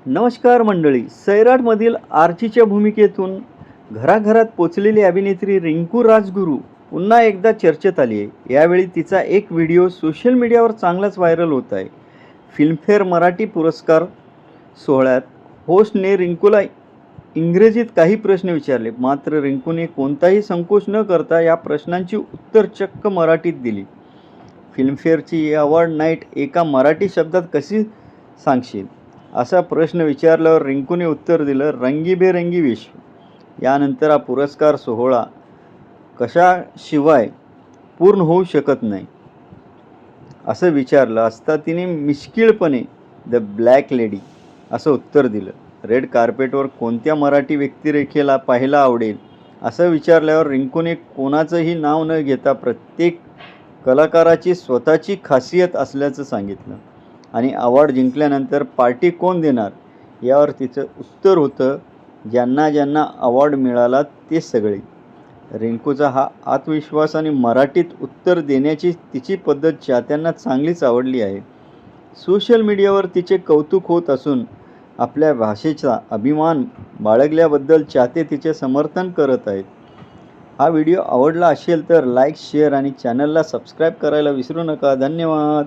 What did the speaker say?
नमस्कार मंडळी. सैराटमधील आर्चीच्या भूमिकेतून घराघरात पोचलेली अभिनेत्री रिंकू राजगुरू पुन्हा एकदा चर्चेत आली आहे. यावेळी तिचा एक व्हिडिओ सोशल मीडियावर चांगलाच व्हायरल होत आहे. फिल्मफेअर मराठी पुरस्कार सोहळ्यात होस्टने रिंकूला इंग्रजीत काही प्रश्न विचारले, मात्र रिंकूने कोणताही संकोच न करता या प्रश्नांची उत्तर चक्क मराठीत दिली. फिल्मफेअरची अवॉर्ड नाईट एका मराठी शब्दात कशी सांगशील, असा प्रश्न विचारल्यावर रिंकूने उत्तर दिलं, रंगीबेरंगी विश्व. यानंतर हा पुरस्कार सोहळा कशाशिवाय पूर्ण होऊ शकत नाही असं विचारलं असता तिने मिश्किलपणे द ब्लॅक लेडी असं उत्तर दिलं. रेड कार्पेटवर कोणत्या मराठी व्यक्तिरेखेला पाहायला आवडेल असं विचारल्यावर रिंकूने कोणाचंही नाव न घेता प्रत्येक कलाकाराची स्वतःची खासियत असल्याचं सांगितलं आणि अवॉर्ड जिंकल्यानंतर पार्टी कोण देणार यावर तिचं उत्तर होतं, ज्यांना ज्यांना अवॉर्ड मिळाला ते सगळे. रिंकूचा हा आत्मविश्वास आणि मराठीत उत्तर देण्याची तिची पद्धत चाहत्यांना चांगलीच आवडली आहे. सोशल मीडियावर तिचे कौतुक होत असून आपल्या भाषेचा अभिमान बाळगल्याबद्दल चाहते तिचे समर्थन करत आहेत. हा व्हिडिओ आवडला असेल तर लाईक, शेअर आणि चॅनलला सबस्क्राईब करायला विसरू नका. धन्यवाद.